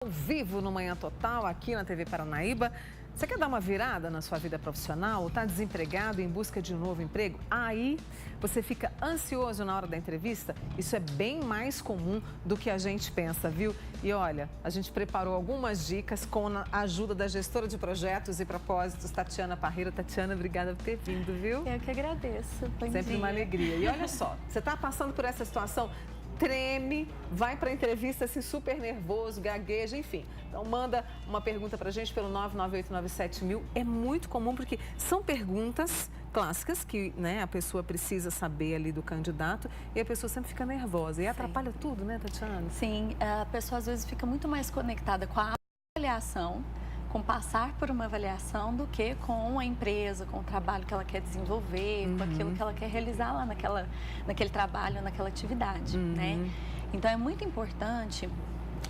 Ao vivo no Manhã Total, aqui na TV Paranaíba. Você quer dar uma virada na sua vida profissional? Ou está desempregado em busca de um novo emprego? Aí você fica ansioso na hora da entrevista? Isso é bem mais comum do que a gente pensa, viu? E olha, a gente preparou algumas dicas com a ajuda da gestora de projetos e propósitos, Tatiana Parreira. Tatiana, obrigada por ter vindo, viu? Eu que agradeço. Bom Sempre dia. uma alegria. E olha só, você está passando por essa situação? Treme, vai para a entrevista assim super nervoso, gagueja, enfim. Então manda uma pergunta para a gente pelo 99897.000. É muito comum porque são perguntas clássicas que, né, a pessoa precisa saber ali do candidato e a pessoa sempre fica nervosa. E atrapalha tudo, né, Tatiana? Sim, a pessoa às vezes fica muito mais conectada com a avaliação, com passar por uma avaliação, do que com a empresa, com o trabalho que ela quer desenvolver, com aquilo que ela quer realizar lá naquele trabalho, naquela atividade, né? Então é muito importante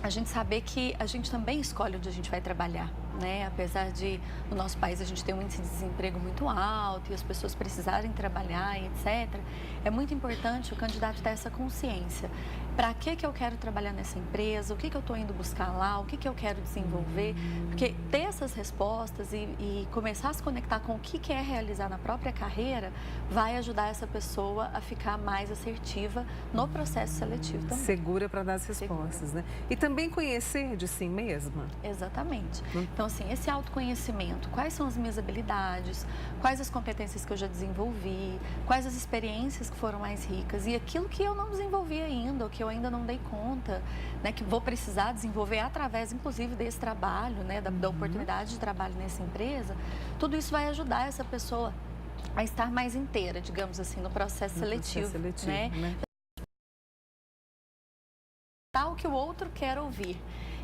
a gente saber que a gente também escolhe onde a gente vai trabalhar, né? Apesar de no nosso país a gente ter um índice de desemprego muito alto e as pessoas precisarem trabalhar e etc., é muito importante o candidato ter essa consciência. Para que eu quero trabalhar nessa empresa? O que eu estou indo buscar lá? O que eu quero desenvolver? Porque ter essas respostas e começar a se conectar com o que quer realizar na própria carreira vai ajudar essa pessoa a ficar mais assertiva no processo seletivo também. Segura para dar as respostas, né? E também conhecer de si mesma. Exatamente. Então, assim, esse autoconhecimento, quais são as minhas habilidades, quais as competências que eu já desenvolvi, quais as experiências que foram mais ricas e aquilo que eu não desenvolvi ainda, ou que eu ainda não dei conta, né, que vou precisar desenvolver através, inclusive, desse trabalho, né, da oportunidade de trabalho nessa empresa. Tudo isso vai ajudar essa pessoa a estar mais inteira, digamos assim, no processo seletivo, né? Tal que o outro quer ouvir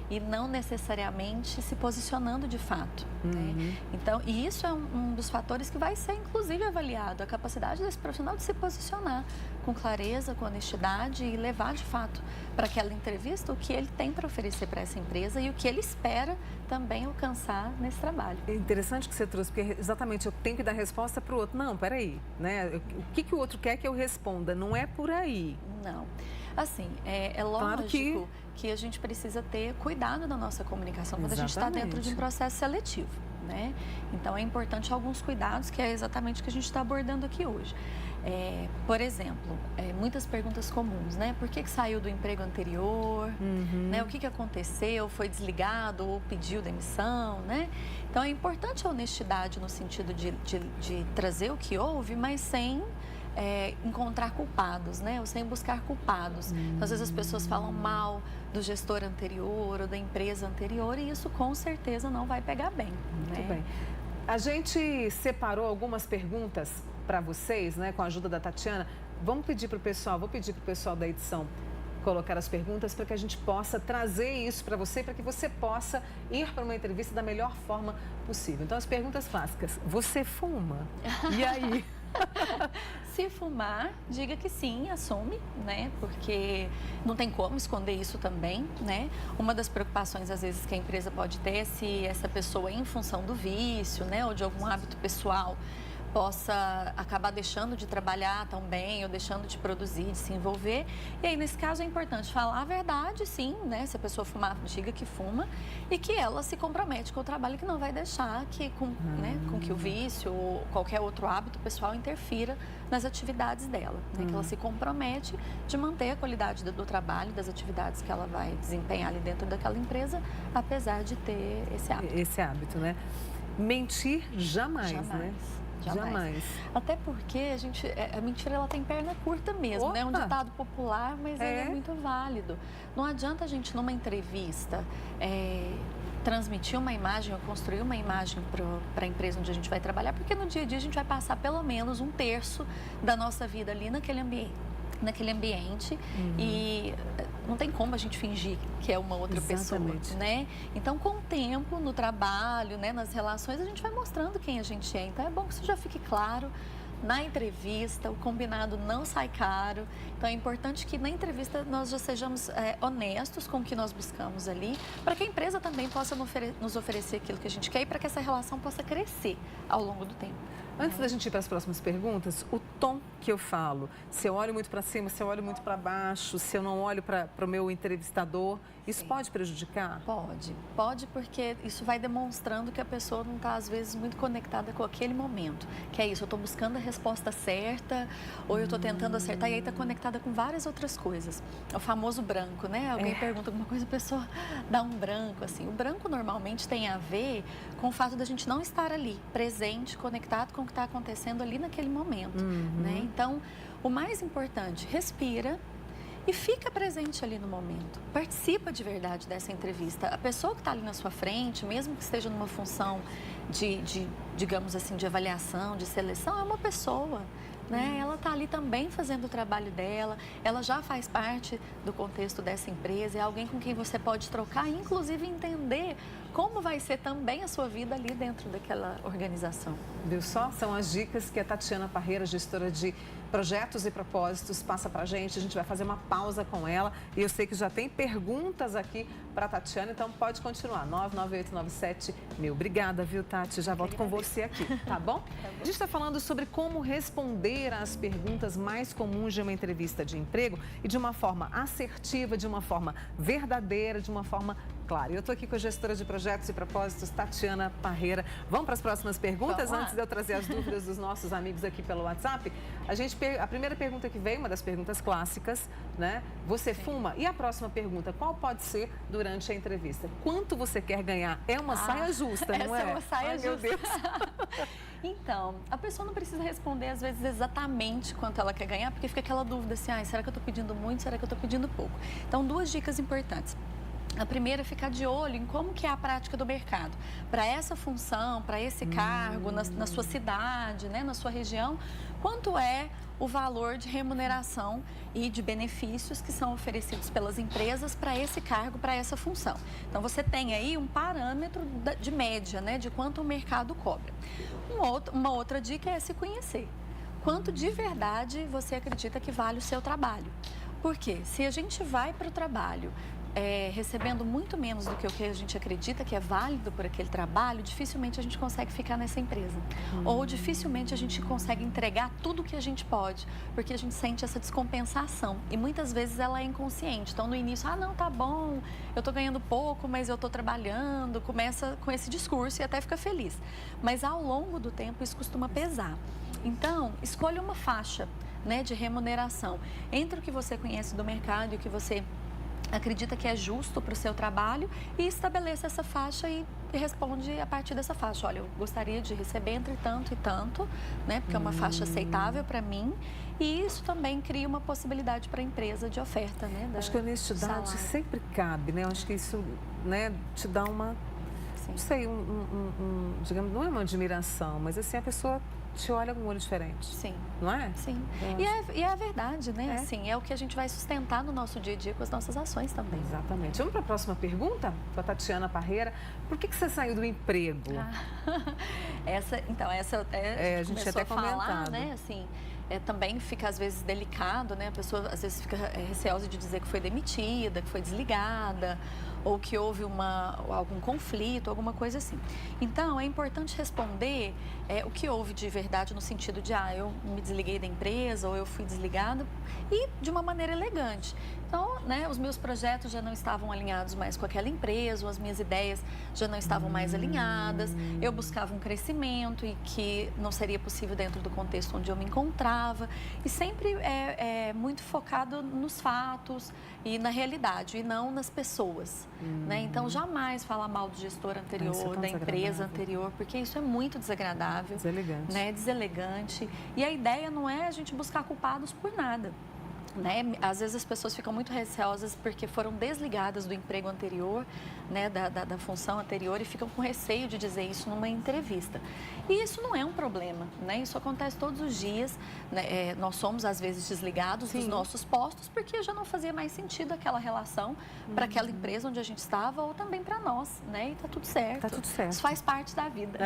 e não necessariamente se posicionando de fato, né? Então, e isso é um dos fatores que vai ser, inclusive, avaliado, a capacidade desse profissional de se posicionar com clareza, com honestidade e levar, de fato, para aquela entrevista o que ele tem para oferecer para essa empresa e o que ele espera também alcançar nesse trabalho. É interessante que você trouxe, porque exatamente eu tenho que dar resposta para o outro. Não, peraí, né? O que o outro quer que eu responda? Não é por aí. Não. Assim, é lógico que a gente precisa ter cuidado na nossa comunicação quando a gente está dentro de um processo seletivo, né? Então, é importante alguns cuidados, que é exatamente o que a gente está abordando aqui hoje. Por exemplo, muitas perguntas comuns, né? Por que saiu do emprego anterior? Né? O que aconteceu? Foi desligado ou pediu demissão, né? Então, é importante a honestidade no sentido de trazer o que houve, mas sem encontrar culpados, né? Ou sem buscar culpados. Então, às vezes as pessoas falam mal do gestor anterior ou da empresa anterior e isso com certeza não vai pegar bem. Muito bem. A gente separou algumas perguntas para vocês, né? Com a ajuda da Tatiana. Vamos pedir para o pessoal, vou pedir para o pessoal da edição colocar as perguntas para que a gente possa trazer isso para você, para que você possa ir para uma entrevista da melhor forma possível. Então, as perguntas clássicas. Você fuma? E aí? Se fumar, diga que sim, assume, né? Porque não tem como esconder isso também, né? Uma das preocupações, às vezes, que a empresa pode ter é se essa pessoa, em função do vício, né? Ou de algum hábito pessoal, possa acabar deixando de trabalhar tão bem ou deixando de produzir, de se envolver. E aí, nesse caso, é importante falar a verdade, sim, né? Se a pessoa fumar, diga que fuma e que ela se compromete com o trabalho, que não vai deixar que, com que o vício ou qualquer outro hábito pessoal interfira nas atividades dela, né? Que ela se compromete de manter a qualidade do trabalho, das atividades que ela vai desempenhar ali dentro daquela empresa, apesar de ter esse hábito. Esse hábito, né? Mentir jamais, né? Jamais. Até porque a mentira ela tem perna curta mesmo, né? É um ditado popular, mas ele é muito válido. Não adianta a gente, numa entrevista, transmitir uma imagem ou construir uma imagem para a empresa onde a gente vai trabalhar, porque no dia a dia a gente vai passar pelo menos um terço da nossa vida ali naquele ambiente e não tem como a gente fingir que é uma outra pessoa, né? Então, com o tempo, no trabalho, né, nas relações, a gente vai mostrando quem a gente é. Então, é bom que isso já fique claro na entrevista, o combinado não sai caro. Então, é importante que na entrevista nós já sejamos honestos com o que nós buscamos ali, para que a empresa também possa nos oferecer aquilo que a gente quer e para que essa relação possa crescer ao longo do tempo. Antes da gente ir para as próximas perguntas, o tom que eu falo, se eu olho muito para cima, se eu olho muito para baixo, se eu não olho para o meu entrevistador, isso pode prejudicar? Pode porque isso vai demonstrando que a pessoa não está, às vezes, muito conectada com aquele momento. Que é isso, eu estou buscando a resposta certa, ou eu estou tentando acertar, e aí está conectada com várias outras coisas. O famoso branco, né? Alguém pergunta alguma coisa, a pessoa dá um branco, assim. O branco normalmente tem a ver com o fato da gente não estar ali, presente, conectado com o que está acontecendo ali naquele momento, né? Então, o mais importante, respira e fica presente ali no momento. Participa de verdade dessa entrevista. A pessoa que está ali na sua frente, mesmo que esteja numa função digamos assim, de avaliação, de seleção, é uma pessoa, né? Ela está ali também fazendo o trabalho dela, ela já faz parte do contexto dessa empresa, é alguém com quem você pode trocar, inclusive entender como vai ser também a sua vida ali dentro daquela organização. Viu só? São as dicas que a Tatiana Parreira, gestora de projetos e propósitos, passa pra gente. A gente vai fazer uma pausa com ela e eu sei que já tem perguntas aqui para a Tatiana, então pode continuar. 99897-1000. Obrigada, viu, Tati? Já volto com você aqui, tá bom? A gente está falando sobre como responder às perguntas mais comuns de uma entrevista de emprego e de uma forma assertiva, de uma forma verdadeira, de uma forma clara. Eu estou aqui com a gestora de projetos e propósitos, Tatiana Parreira. Vamos para as próximas perguntas? Antes de eu trazer as dúvidas dos nossos amigos aqui pelo WhatsApp, a primeira pergunta que veio, uma das perguntas clássicas, né? Você fuma? E a próxima pergunta, qual pode ser durante a entrevista? Quanto você quer ganhar? É uma saia justa, não é? Essa é uma saia justa. Meu Deus. Então, a pessoa não precisa responder, às vezes, exatamente quanto ela quer ganhar, porque fica aquela dúvida assim, será que eu estou pedindo muito, será que eu estou pedindo pouco? Então, duas dicas importantes. A primeira é ficar de olho em como que é a prática do mercado. Para essa função, para esse cargo, na sua cidade, né, na sua região, quanto é o valor de remuneração e de benefícios que são oferecidos pelas empresas para esse cargo, para essa função. Então, você tem aí um parâmetro de média, né, de quanto o mercado cobra. Uma outra dica é se conhecer. Quanto de verdade você acredita que vale o seu trabalho? Porque se a gente vai para o trabalho recebendo muito menos do que o que a gente acredita que é válido por aquele trabalho, dificilmente a gente consegue ficar nessa empresa. Ou dificilmente a gente consegue entregar tudo o que a gente pode, porque a gente sente essa descompensação. E muitas vezes ela é inconsciente. Então, no início, não, tá bom, eu tô ganhando pouco, mas eu tô trabalhando. Começa com esse discurso e até fica feliz. Mas ao longo do tempo isso costuma pesar. Então, escolha uma faixa, né, de remuneração entre o que você conhece do mercado e o que você acredita que é justo para o seu trabalho e estabeleça essa faixa e responde a partir dessa faixa. Olha, eu gostaria de receber entre tanto e tanto, né? Porque é uma faixa aceitável para mim e isso também cria uma possibilidade para a empresa de oferta, né? Acho que a honestidade sempre cabe, né? Eu acho que isso, né, te dá uma, não sei, digamos, não é uma admiração, mas assim, a pessoa te olha com um olho diferente. Sim. Não é? Sim. E é a verdade, né? Assim, é o que a gente vai sustentar no nosso dia a dia com as nossas ações também. Exatamente. Vamos para a próxima pergunta? Com a Tatiana Parreira. Por que você saiu do emprego? Essa a gente até falar, né? Assim, também fica às vezes delicado, né? A pessoa às vezes fica receosa de dizer que foi demitida, que foi desligada, ou que houve algum conflito, alguma coisa assim. Então, é importante responder o que houve de verdade no sentido de, eu me desliguei da empresa ou eu fui desligada e de uma maneira elegante. Então, né, os meus projetos já não estavam alinhados mais com aquela empresa, ou as minhas ideias já não estavam mais alinhadas, eu buscava um crescimento e que não seria possível dentro do contexto onde eu me encontrava e sempre muito focado nos fatos e na realidade e não nas pessoas, né? Então, jamais falar mal do gestor anterior, da empresa anterior, porque isso é muito desagradável, deselegante, né? Deselegante. E a ideia não é a gente buscar culpados por nada. Né? Às vezes as pessoas ficam muito receosas porque foram desligadas do emprego anterior, né? da função anterior e ficam com receio de dizer isso numa entrevista. E isso não é um problema, né? Isso acontece todos os dias, né? Nós somos às vezes desligados dos nossos postos porque já não fazia mais sentido aquela relação para aquela empresa onde a gente estava ou também para nós, né? E tá tudo certo. Tá tudo certo. Isso faz parte da vida.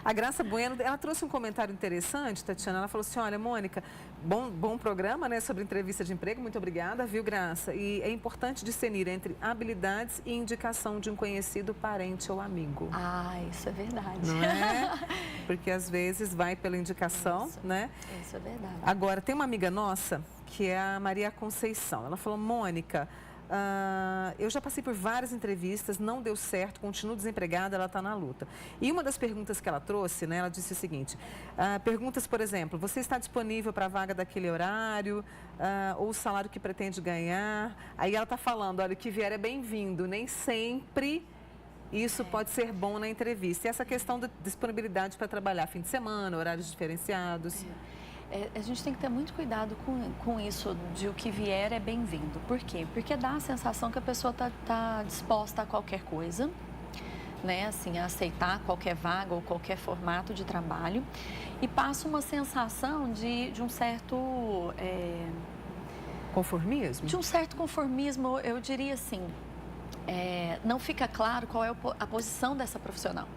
A Graça Bueno, ela trouxe um comentário interessante, Tatiana, ela falou assim, olha, Mônica, bom programa, né, sobre entrevista de emprego. Muito obrigada, viu, Graça? E é importante discernir entre habilidades e indicação de um conhecido, parente ou amigo. Ah, isso é verdade. Não é? Porque às vezes vai pela indicação, né? Isso é verdade. Agora, tem uma amiga nossa, que é a Maria Conceição. Ela falou, Mônica, eu já passei por várias entrevistas, não deu certo, continuo desempregada, ela está na luta. E uma das perguntas que ela trouxe, né, ela disse o seguinte, perguntas, por exemplo, você está disponível para a vaga daquele horário, ou o salário que pretende ganhar? Aí ela está falando, olha, o que vier é bem-vindo, nem sempre isso pode ser bom na entrevista. E essa questão da disponibilidade para trabalhar fim de semana, horários diferenciados... A gente tem que ter muito cuidado com isso de o que vier é bem-vindo. Por quê? Porque dá a sensação que a pessoa está disposta a qualquer coisa, né? Assim, a aceitar qualquer vaga ou qualquer formato de trabalho e passa uma sensação de um certo... Conformismo? De um certo conformismo, eu diria assim, não fica claro qual é a posição dessa profissional.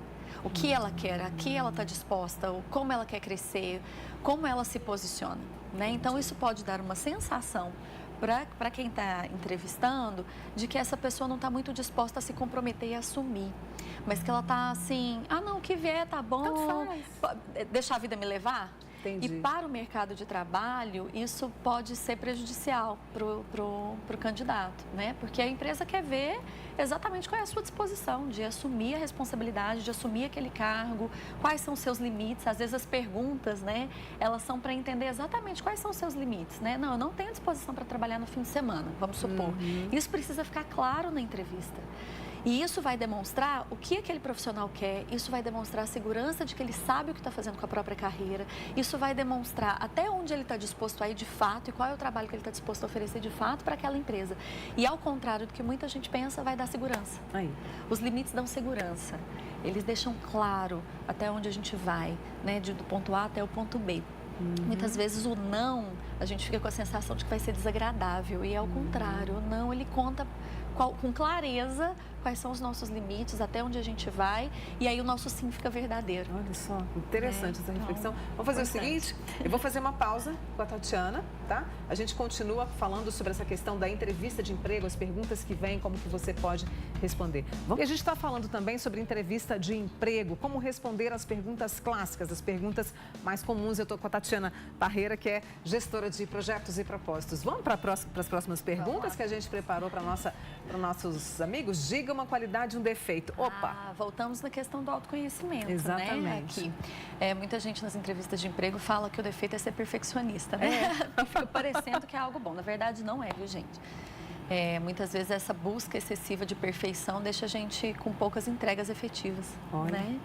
O que ela quer, a que ela está disposta, como ela quer crescer, como ela se posiciona, né? Então, isso pode dar uma sensação para quem está entrevistando de que essa pessoa não está muito disposta a se comprometer e assumir, mas que ela está assim, não, o que vier tá bom, deixar a vida me levar. Entendi. E para o mercado de trabalho, isso pode ser prejudicial pro candidato, né? Porque a empresa quer ver exatamente qual é a sua disposição de assumir a responsabilidade, de assumir aquele cargo, quais são os seus limites. Às vezes as perguntas, né, elas são para entender exatamente quais são os seus limites, né? Não, eu não tenho disposição para trabalhar no fim de semana, vamos supor. Isso precisa ficar claro na entrevista. E isso vai demonstrar o que aquele profissional quer, isso vai demonstrar a segurança de que ele sabe o que está fazendo com a própria carreira, isso vai demonstrar até onde ele está disposto a ir de fato e qual é o trabalho que ele está disposto a oferecer de fato para aquela empresa. E ao contrário do que muita gente pensa, vai dar segurança. Aí. Os limites dão segurança, eles deixam claro até onde a gente vai, né, do ponto A até o ponto B. Muitas vezes o não, a gente fica com a sensação de que vai ser desagradável e ao contrário, o não, ele conta com clareza quais são os nossos limites, até onde a gente vai, e aí o nosso sim fica verdadeiro. Olha só, interessante essa reflexão. Vamos fazer o seguinte, eu vou fazer uma pausa com a Tatiana, tá? A gente continua falando sobre essa questão da entrevista de emprego, as perguntas que vêm, como que você pode responder. E a gente está falando também sobre entrevista de emprego, como responder as perguntas clássicas, as perguntas mais comuns. Eu estou com a Tatiana Parreira, que é gestora de projetos e propósitos. Vamos para as próximas perguntas que a gente preparou para nossos amigos? Diga uma qualidade e um defeito. Opa! Voltamos na questão do autoconhecimento, exatamente, né? Aqui. Muita gente nas entrevistas de emprego fala que o defeito é ser perfeccionista, né? Fica parecendo que é algo bom. Na verdade, não é, viu, gente? Muitas vezes essa busca excessiva de perfeição deixa a gente com poucas entregas efetivas, né?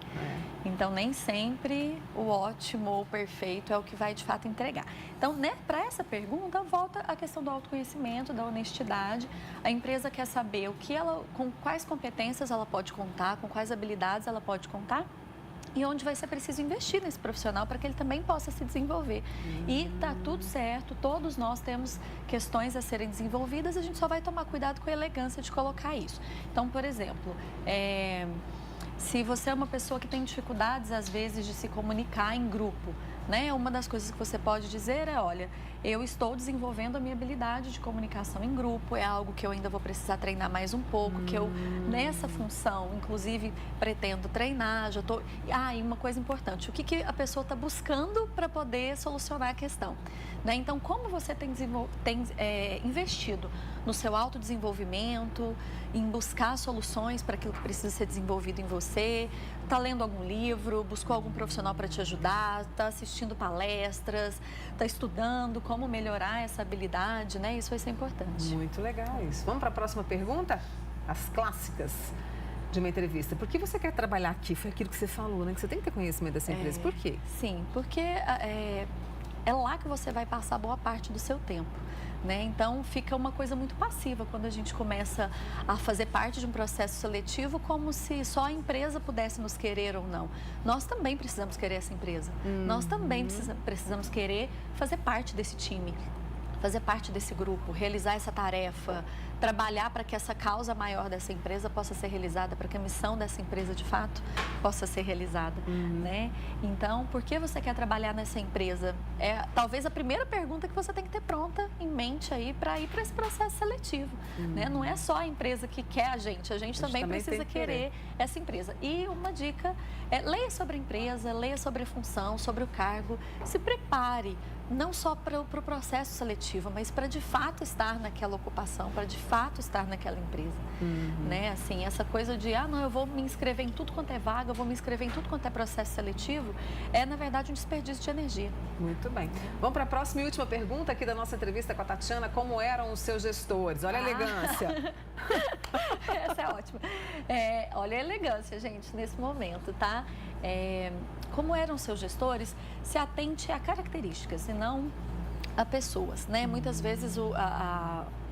Então, nem sempre o ótimo ou o perfeito é o que vai, de fato, entregar. Então, né, para essa pergunta, volta a questão do autoconhecimento, da honestidade. A empresa quer saber com quais competências ela pode contar, com quais habilidades ela pode contar e onde vai ser preciso investir nesse profissional para que ele também possa se desenvolver. E tá tudo certo, todos nós temos questões a serem desenvolvidas, a gente só vai tomar cuidado com a elegância de colocar isso. Então, por exemplo, se você é uma pessoa que tem dificuldades, às vezes, de se comunicar em grupo, né? Uma das coisas que você pode dizer é, olha, eu estou desenvolvendo a minha habilidade de comunicação em grupo, é algo que eu ainda vou precisar treinar mais um pouco, que eu, nessa função, inclusive, pretendo treinar, já estou... e uma coisa importante, o que a pessoa está buscando para poder solucionar a questão, né? Então, como você tem investido no seu autodesenvolvimento, em buscar soluções para aquilo que precisa ser desenvolvido em você, está lendo algum livro, buscou algum profissional para te ajudar, está assistindo palestras, está estudando como melhorar essa habilidade, né? Isso vai ser importante. Muito legal isso. Vamos para a próxima pergunta? As clássicas de uma entrevista. Por que você quer trabalhar aqui? Foi aquilo que você falou, né? Que você tem que ter conhecimento dessa empresa. Por quê? Sim, porque é lá que você vai passar boa parte do seu tempo. Né? Então, fica uma coisa muito passiva quando a gente começa a fazer parte de um processo seletivo, como se só a empresa pudesse nos querer ou não. Nós também precisamos querer essa empresa. Nós também precisamos querer fazer parte desse time, fazer parte desse grupo, realizar essa tarefa, trabalhar para que essa causa maior dessa empresa possa ser realizada, para que a missão dessa empresa, de fato, possa ser realizada, né? Então, por que você quer trabalhar nessa empresa? É talvez a primeira pergunta que você tem que ter pronta em mente aí para ir para esse processo seletivo, né? Não é só a empresa que quer a gente também precisa querer essa empresa. E uma dica é leia sobre a empresa, leia sobre a função, sobre o cargo, se prepare, não só para o processo seletivo, mas para de fato estar naquela ocupação, para de fato estar naquela empresa, né? Assim, essa coisa de, não, eu vou me inscrever em tudo quanto é vaga, eu vou me inscrever em tudo quanto é processo seletivo, é na verdade um desperdício de energia. Muito bem. Vamos para a próxima e última pergunta aqui da nossa entrevista com a Tatiana, como eram os seus gestores? Olha a elegância. Essa é ótima. Olha a elegância, gente, nesse momento, tá? Como eram seus gestores, se atente a características e não a pessoas, né? Muitas vezes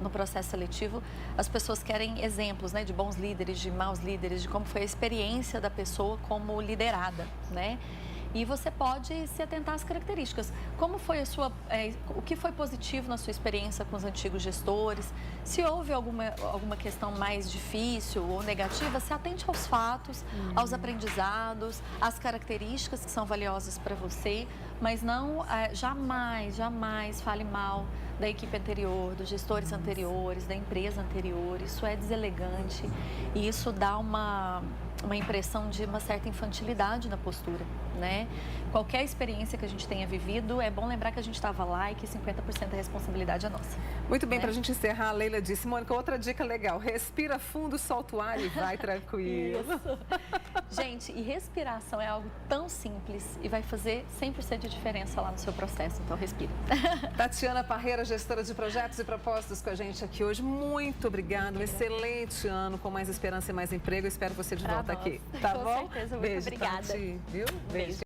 no processo seletivo as pessoas querem exemplos, né, de bons líderes, de maus líderes, de como foi a experiência da pessoa como liderada, né? E você pode se atentar às características. Como foi o que foi positivo na sua experiência com os antigos gestores? Se houve alguma questão mais difícil ou negativa, se atente aos fatos, aos aprendizados, às características que são valiosas para você, mas não jamais fale mal da equipe anterior, dos gestores anteriores, da empresa anterior. Isso é deselegante e isso dá uma impressão de uma certa infantilidade na postura, né? Qualquer experiência que a gente tenha vivido, é bom lembrar que a gente estava lá e que 50% da responsabilidade é nossa. Muito bem, para a gente encerrar, a Leila disse, Mônica, outra dica legal, respira fundo, solta o ar e vai tranquilo. Isso. Gente, e respiração é algo tão simples e vai fazer 100% de diferença lá no seu processo, então respira. Tatiana Parreira, gestora de projetos e propósitos com a gente aqui hoje, muito obrigada, um excelente ano com mais esperança e mais emprego, eu espero você de volta aqui, tá bom? Com certeza, muito Beijo, obrigada. Tati, viu? Beijo.